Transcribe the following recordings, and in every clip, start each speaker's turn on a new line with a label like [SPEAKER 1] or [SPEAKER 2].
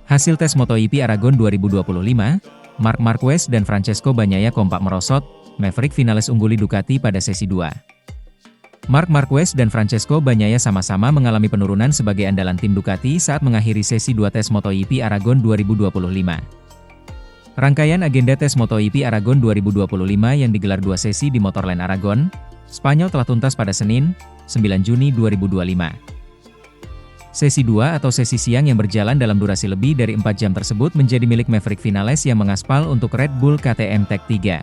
[SPEAKER 1] Hasil tes MotoGP Aragon 2025, Marc Marquez dan Francesco Bagnaia kompak merosot, Maverick finalis ungguli Ducati pada sesi 2. Marc Marquez dan Francesco Bagnaia sama-sama mengalami penurunan sebagai andalan tim Ducati saat mengakhiri sesi 2 tes MotoGP Aragon 2025. Rangkaian agenda tes MotoGP Aragon 2025 yang digelar 2 sesi di Motorland Aragon, Spanyol telah tuntas pada Senin, 9 Juni 2025. Sesi 2 atau sesi siang yang berjalan dalam durasi lebih dari 4 jam tersebut menjadi milik Maverick Vinales yang mengaspal untuk Red Bull KTM Tech 3.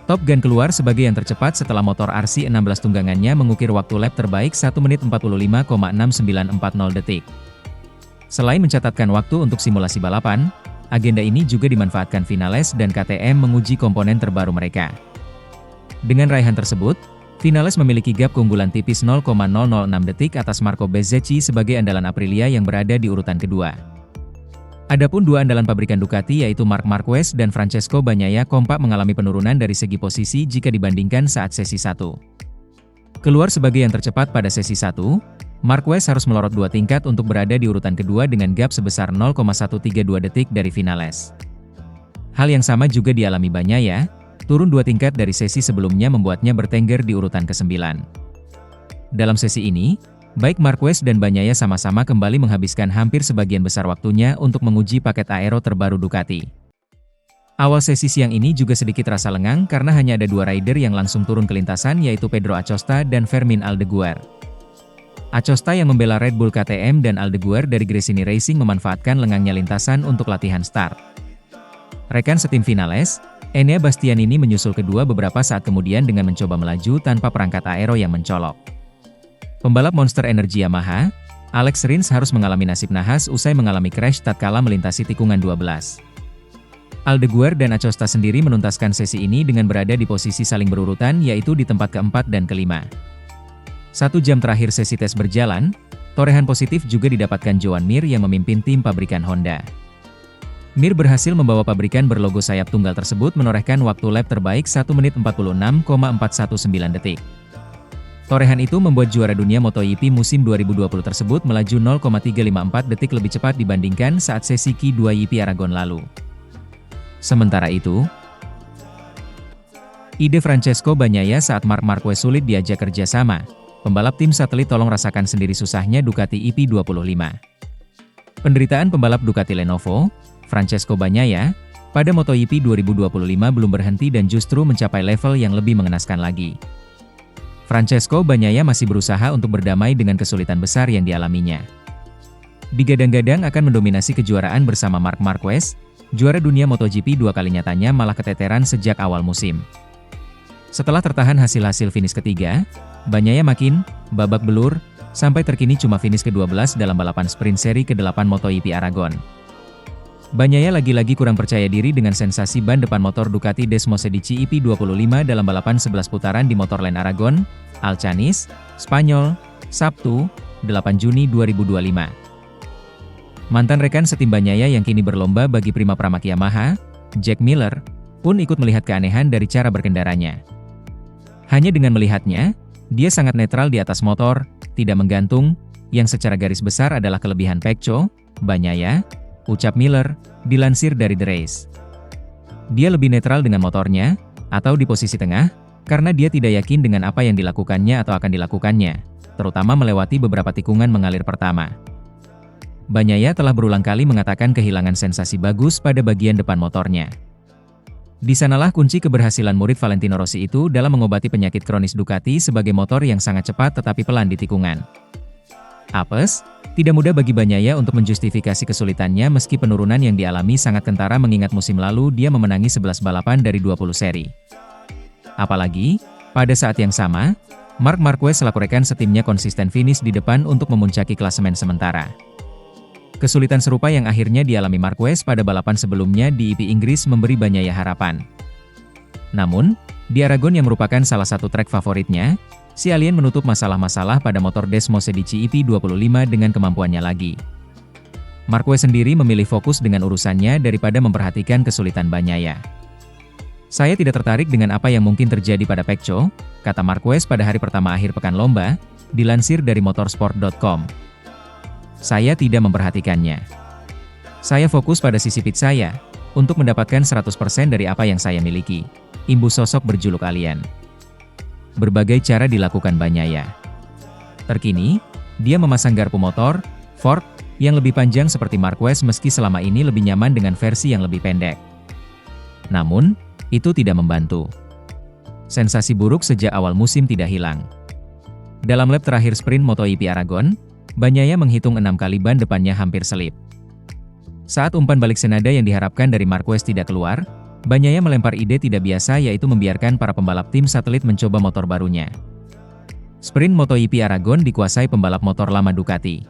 [SPEAKER 1] Top Gun keluar sebagai yang tercepat setelah motor RC16 tunggangannya mengukir waktu lap terbaik 1 menit 45,6940 detik. Selain mencatatkan waktu untuk simulasi balapan, agenda ini juga dimanfaatkan Vinales dan KTM menguji komponen terbaru mereka. Dengan raihan tersebut, Vinales memiliki gap keunggulan tipis 0,006 detik atas Marco Bezzecchi sebagai andalan Aprilia yang berada di urutan kedua. Adapun dua andalan pabrikan Ducati yaitu Marc Marquez dan Francesco Bagnaia kompak mengalami penurunan dari segi posisi jika dibandingkan saat sesi 1. Keluar sebagai yang tercepat pada sesi 1, Marquez harus melorot 2 tingkat untuk berada di urutan kedua dengan gap sebesar 0,132 detik dari Vinales. Hal yang sama juga dialami Bagnaia, turun 2 tingkat dari sesi sebelumnya membuatnya bertengger di urutan ke-9. Dalam sesi ini, baik Marquez dan Bagnaia sama-sama kembali menghabiskan hampir sebagian besar waktunya untuk menguji paket aero terbaru Ducati. Awal sesi siang ini juga sedikit rasa lengang karena hanya ada 2 rider yang langsung turun ke lintasan yaitu Pedro Acosta dan Fermin Aldeguer. Acosta yang membela Red Bull KTM dan Aldeguer dari Gresini Racing memanfaatkan lengangnya lintasan untuk latihan start. Rekan setim Vinales, Enea Bastianini menyusul kedua beberapa saat kemudian dengan mencoba melaju tanpa perangkat aero yang mencolok. Pembalap Monster Energy Yamaha, Alex Rins harus mengalami nasib nahas usai mengalami crash tatkala melintasi tikungan 12. Aldeguer dan Acosta sendiri menuntaskan sesi ini dengan berada di posisi saling berurutan yaitu di tempat keempat dan kelima. 1 jam terakhir sesi tes berjalan, torehan positif juga didapatkan Joan Mir yang memimpin tim pabrikan Honda. Mir berhasil membawa pabrikan berlogo sayap tunggal tersebut menorehkan waktu lap terbaik 1 menit 46,419 detik. Torehan itu membuat juara dunia MotoGP musim 2020 tersebut melaju 0,354 detik lebih cepat dibandingkan saat sesi Q2 Aragon lalu. Sementara itu, ide Francesco Bagnaia saat Marc Marquez sulit diajak kerjasama, pembalap tim satelit tolong rasakan sendiri susahnya Ducati EP25. Penderitaan pembalap Ducati Lenovo, Francesco Bagnaia, pada MotoGP 2025 belum berhenti dan justru mencapai level yang lebih mengenaskan lagi. Francesco Bagnaia masih berusaha untuk berdamai dengan kesulitan besar yang dialaminya. Digadang-gadang akan mendominasi kejuaraan bersama Marc Marquez, juara dunia MotoGP 2 kali nyatanya malah keteteran sejak awal musim. Setelah tertahan hasil-hasil finish ketiga, Bagnaia makin babak belur, sampai terkini cuma finish ke-12 dalam balapan sprint seri ke-8 MotoGP Aragon. Bagnaia lagi-lagi kurang percaya diri dengan sensasi ban depan motor Ducati Desmosedici EP25 dalam balapan 11 putaran di Motorland Aragon, Alcanis, Spanyol, Sabtu, 8 Juni 2025. Mantan rekan setim Bagnaia yang kini berlomba bagi Prima Pramac Yamaha, Jack Miller, pun ikut melihat keanehan dari cara berkendaranya. Hanya dengan melihatnya, dia sangat netral di atas motor, tidak menggantung, yang secara garis besar adalah kelebihan Pecco, Bagnaia, ucap Miller, dilansir dari The Race. Dia lebih netral dengan motornya, atau di posisi tengah, karena dia tidak yakin dengan apa yang dilakukannya atau akan dilakukannya, terutama melewati beberapa tikungan mengalir pertama. Bagnaia telah berulang kali mengatakan kehilangan sensasi bagus pada bagian depan motornya. Di sanalah kunci keberhasilan murid Valentino Rossi itu dalam mengobati penyakit kronis Ducati sebagai motor yang sangat cepat tetapi pelan di tikungan. Apes, tidak mudah bagi Bagnaia untuk menjustifikasi kesulitannya meski penurunan yang dialami sangat kentara mengingat musim lalu dia memenangi 11 balapan dari 20 seri. Apalagi, pada saat yang sama, Marc Marquez selaku rekan setimnya konsisten finish di depan untuk memuncaki klasemen sementara. Kesulitan serupa yang akhirnya dialami Marquez pada balapan sebelumnya di EP Inggris memberi Bagnaia harapan. Namun, di Aragon yang merupakan salah satu trek favoritnya, si alien menutup masalah-masalah pada motor Desmosedici EP25 dengan kemampuannya lagi. Marquez sendiri memilih fokus dengan urusannya daripada memperhatikan kesulitan Bagnaia. Saya tidak tertarik dengan apa yang mungkin terjadi pada Pecco, kata Marquez pada hari pertama akhir pekan lomba, dilansir dari motorsport.com. Saya tidak memperhatikannya. Saya fokus pada sisi pit saya, untuk mendapatkan 100% dari apa yang saya miliki. Imbus sosok berjuluk alien. Berbagai cara dilakukan Bagnaia. Terkini, dia memasang garpu motor, fork, yang lebih panjang seperti Marquez meski selama ini lebih nyaman dengan versi yang lebih pendek. Namun, itu tidak membantu. Sensasi buruk sejak awal musim tidak hilang. Dalam lap terakhir sprint MotoGP Aragon, Bagnaia menghitung 6 kali ban depannya hampir selip. Saat umpan balik senada yang diharapkan dari Marquez tidak keluar, Bagnaia melempar ide tidak biasa yaitu membiarkan para pembalap tim satelit mencoba motor barunya. Sprint MotoGP Aragon dikuasai pembalap motor lama Ducati.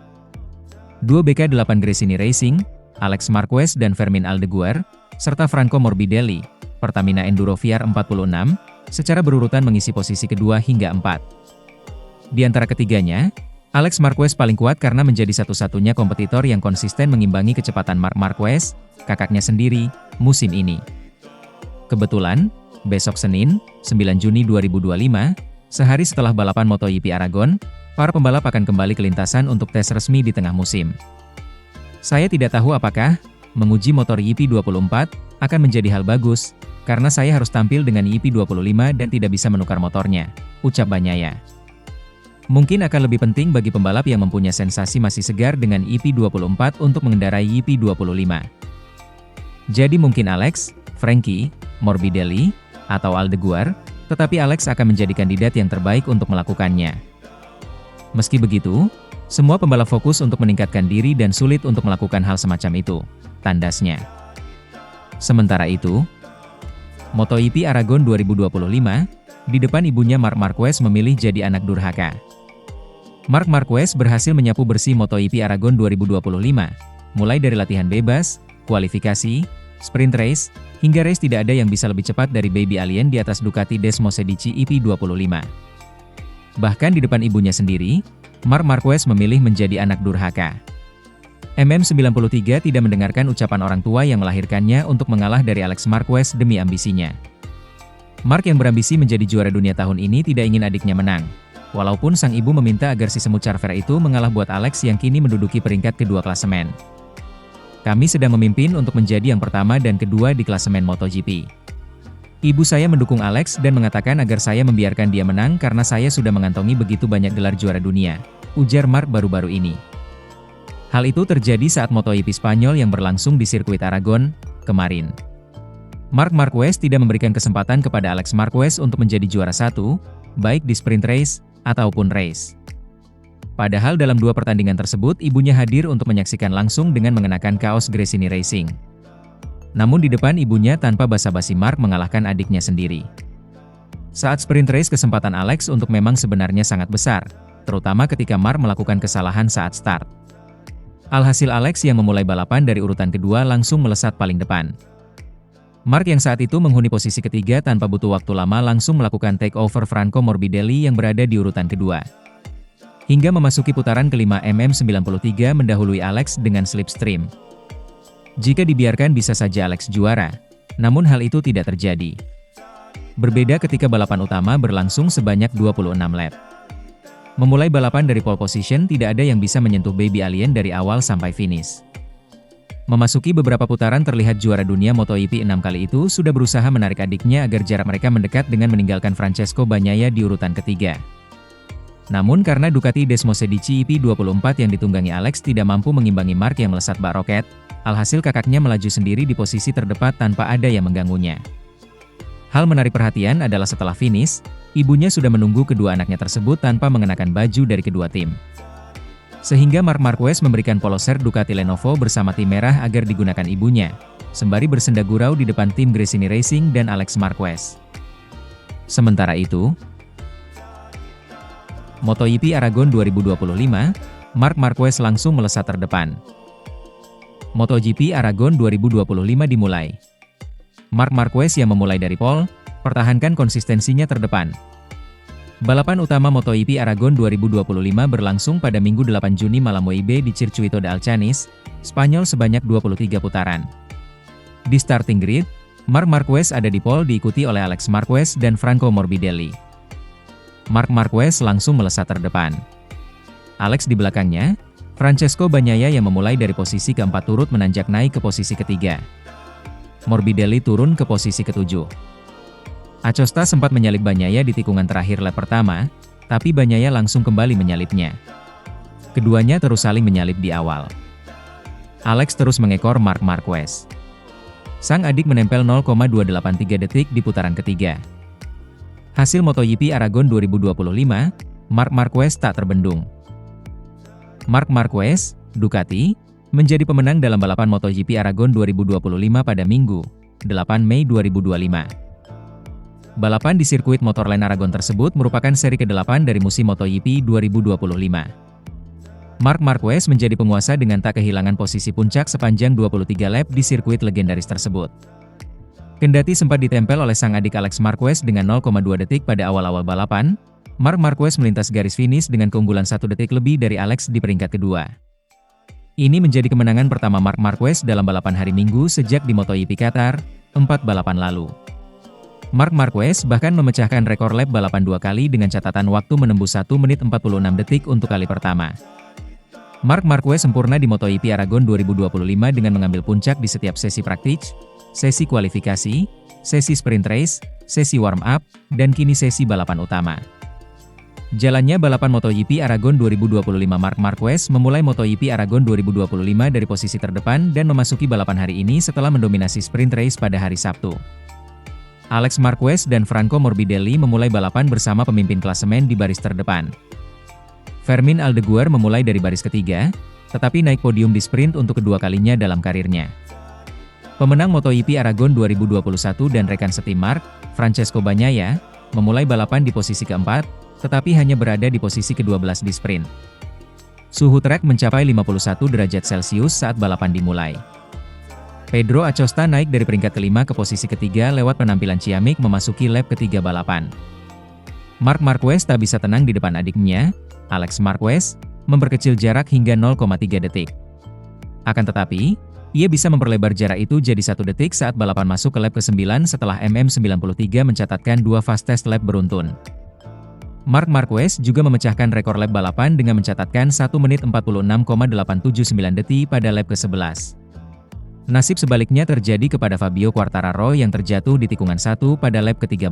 [SPEAKER 1] 2BK8 Gresini Racing, Alex Marquez dan Fermin Aldeguer, serta Franco Morbidelli, Pertamina Enduro VR46, secara berurutan mengisi posisi kedua hingga 4. Di antara ketiganya, Alex Marquez paling kuat karena menjadi satu-satunya kompetitor yang konsisten mengimbangi kecepatan Marc Marquez, kakaknya sendiri, musim ini. Kebetulan, besok Senin, 9 Juni 2025, sehari setelah balapan MotoGP Aragon, para pembalap akan kembali ke lintasan untuk tes resmi di tengah musim. Saya tidak tahu apakah menguji motor YP24 akan menjadi hal bagus, karena saya harus tampil dengan YP25 dan tidak bisa menukar motornya, ucap Bagnaia. Mungkin akan lebih penting bagi pembalap yang mempunyai sensasi masih segar dengan YP24 untuk mengendarai YP25. Jadi mungkin Alex, Frankie, Morbidelli, atau Aldeguer, tetapi Alex akan menjadi kandidat yang terbaik untuk melakukannya. Meski begitu, semua pembalap fokus untuk meningkatkan diri dan sulit untuk melakukan hal semacam itu, tandasnya. Sementara itu, MotoGP Aragon 2025, di depan ibunya Marc Marquez memilih jadi anak durhaka. Marc Marquez berhasil menyapu bersih MotoGP Aragon 2025, mulai dari latihan bebas, kualifikasi, sprint race, hingga race tidak ada yang bisa lebih cepat dari Baby Alien di atas Ducati Desmosedici YP25. Bahkan di depan ibunya sendiri, Marc Marquez memilih menjadi anak durhaka. MM93 tidak mendengarkan ucapan orang tua yang melahirkannya untuk mengalah dari Alex Marquez demi ambisinya. Marc yang berambisi menjadi juara dunia tahun ini tidak ingin adiknya menang. Walaupun sang ibu meminta agar si semut Charver itu mengalah buat Alex yang kini menduduki peringkat kedua klasemen. Kami sedang memimpin untuk menjadi yang pertama dan kedua di klasemen MotoGP. Ibu saya mendukung Alex dan mengatakan agar saya membiarkan dia menang karena saya sudah mengantongi begitu banyak gelar juara dunia, ujar Marc baru-baru ini. Hal itu terjadi saat MotoGP Spanyol yang berlangsung di sirkuit Aragon kemarin. Marc Marquez tidak memberikan kesempatan kepada Alex Marquez untuk menjadi juara satu, baik di sprint race ataupun race. Padahal dalam dua pertandingan tersebut ibunya hadir untuk menyaksikan langsung dengan mengenakan kaos Gresini Racing. Namun di depan ibunya tanpa basa-basi Marc mengalahkan adiknya sendiri. Saat sprint race kesempatan Alex untuk memang sebenarnya sangat besar, terutama ketika Marc melakukan kesalahan saat start. Alhasil Alex yang memulai balapan dari urutan kedua langsung melesat paling depan. Marc yang saat itu menghuni posisi ketiga tanpa butuh waktu lama langsung melakukan take over Franco Morbidelli yang berada di urutan kedua. Hingga memasuki putaran kelima MM93 mendahului Alex dengan slipstream. Jika dibiarkan bisa saja Alex juara, namun hal itu tidak terjadi. Berbeda ketika balapan utama berlangsung sebanyak 26 lap. Memulai balapan dari pole position tidak ada yang bisa menyentuh Baby Alien dari awal sampai finish. Memasuki beberapa putaran terlihat juara dunia MotoGP 6 kali itu sudah berusaha menarik adiknya agar jarak mereka mendekat dengan meninggalkan Francesco Bagnaia di urutan ketiga. Namun karena Ducati Desmosedici YP24 yang ditunggangi Alex tidak mampu mengimbangi Marc yang melesat bak roket, alhasil kakaknya melaju sendiri di posisi terdepan tanpa ada yang mengganggunya. Hal menarik perhatian adalah setelah finish, ibunya sudah menunggu kedua anaknya tersebut tanpa mengenakan baju dari kedua tim. Sehingga Marc Marquez memberikan poloser Ducati Lenovo bersama tim merah agar digunakan ibunya, sembari bersenda gurau di depan tim Gresini Racing dan Alex Marquez. Sementara itu, MotoGP Aragon 2025, Marc Marquez langsung melesat terdepan. MotoGP Aragon 2025 dimulai. Marc Marquez yang memulai dari pole, pertahankan konsistensinya terdepan. Balapan utama MotoGP Aragon 2025 berlangsung pada Minggu 8 Juni malam WIB di Circuito de Alcanis, Spanyol sebanyak 23 putaran. Di starting grid, Marc Marquez ada di pole diikuti oleh Alex Marquez dan Franco Morbidelli. Marc Marquez langsung melesat terdepan. Alex di belakangnya, Francesco Bagnaia yang memulai dari posisi keempat turut menanjak naik ke posisi ketiga. Morbidelli turun ke posisi ketujuh. Acosta sempat menyalip Bagnaia di tikungan terakhir lap pertama, tapi Bagnaia langsung kembali menyalipnya. Keduanya terus saling menyalip di awal. Alex terus mengekor Marc Marquez. Sang adik menempel 0,283 detik di putaran ketiga. Hasil MotoGP Aragon 2025, Marc Marquez tak terbendung. Marc Marquez, Ducati, menjadi pemenang dalam balapan MotoGP Aragon 2025 pada Minggu, 8 Mei 2025. Balapan di sirkuit Motorland Aragon tersebut merupakan seri ke-8 dari musim MotoGP 2025. Marc Marquez menjadi penguasa dengan tak kehilangan posisi puncak sepanjang 23 lap di sirkuit legendaris tersebut. Kendati sempat ditempel oleh sang adik Alex Marquez dengan 0,2 detik pada awal-awal balapan, Marc Marquez melintas garis finish dengan keunggulan 1 detik lebih dari Alex di peringkat kedua. Ini menjadi kemenangan pertama Marc Marquez dalam balapan hari Minggu sejak di MotoGP Qatar, 4 balapan lalu. Marc Marquez bahkan memecahkan rekor lap balapan 2 kali dengan catatan waktu menembus 1 menit 46 detik untuk kali pertama. Marc Marquez sempurna di MotoGP Aragon 2025 dengan mengambil puncak di setiap sesi praktis, sesi kualifikasi, sesi sprint race, sesi warm-up, dan kini sesi balapan utama. Jalannya balapan MotoGP Aragon 2025 Marc Marquez memulai MotoGP Aragon 2025 dari posisi terdepan dan memasuki balapan hari ini setelah mendominasi sprint race pada hari Sabtu. Alex Marquez dan Franco Morbidelli memulai balapan bersama pemimpin klasemen di baris terdepan. Fermin Aldeguer memulai dari baris ketiga, tetapi naik podium di sprint untuk kedua kalinya dalam karirnya. Pemenang MotoGP Aragon 2021 dan rekan setim Marc, Francesco Bagnaia, memulai balapan di posisi keempat, tetapi hanya berada di posisi ke-12 di sprint. Suhu trek mencapai 51 derajat Celcius saat balapan dimulai. Pedro Acosta naik dari peringkat kelima ke posisi ketiga lewat penampilan ciamik memasuki lap ketiga balapan. Marc Marquez tak bisa tenang di depan adiknya, Alex Marquez, memperkecil jarak hingga 0,3 detik. Akan tetapi, ia bisa memperlebar jarak itu jadi 1 detik saat balapan masuk ke lap ke-9 setelah MM93 mencatatkan 2 fastest lap beruntun. Marc Marquez juga memecahkan rekor lap balapan dengan mencatatkan 1 menit 46,879 detik pada lap ke-11. Nasib sebaliknya terjadi kepada Fabio Quartararo yang terjatuh di tikungan 1 pada lap ke-13.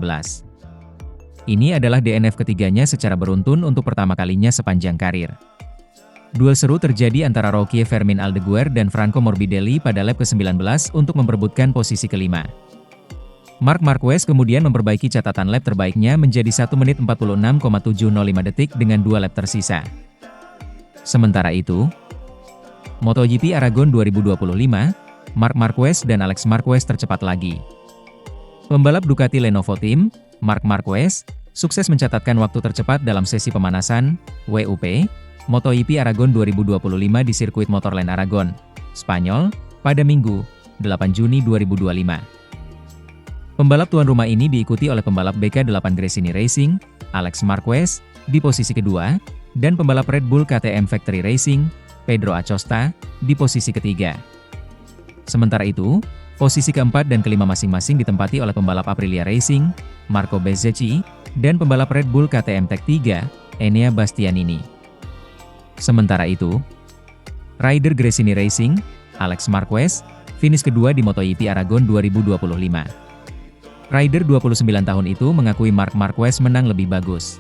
[SPEAKER 1] Ini adalah DNF ketiganya secara beruntun untuk pertama kalinya sepanjang karir. Duel seru terjadi antara Roque Fermin Aldeguer dan Franco Morbidelli pada lap ke-19 untuk memperebutkan posisi kelima. Marc Marquez kemudian memperbaiki catatan lap terbaiknya menjadi 1 menit 46,705 detik dengan 2 lap tersisa. Sementara itu, MotoGP Aragon 2025, Marc Marquez dan Alex Marquez tercepat lagi. Pembalap Ducati Lenovo Team, Marc Marquez, sukses mencatatkan waktu tercepat dalam sesi pemanasan, WUP, MotoGP Aragon 2025 di sirkuit Motorland Aragon, Spanyol, pada Minggu, 8 Juni 2025. Pembalap tuan rumah ini diikuti oleh pembalap BK8 Gresini Racing, Alex Marquez, di posisi kedua, dan pembalap Red Bull KTM Factory Racing, Pedro Acosta, di posisi ketiga. Sementara itu, posisi keempat dan kelima masing-masing ditempati oleh pembalap Aprilia Racing, Marco Bezzecchi, dan pembalap Red Bull KTM Tech 3, Enea Bastianini. Sementara itu, rider Gresini Racing, Alex Marquez, finish kedua di MotoGP Aragon 2025. Rider 29 tahun itu mengakui Marc Marquez menang lebih bagus.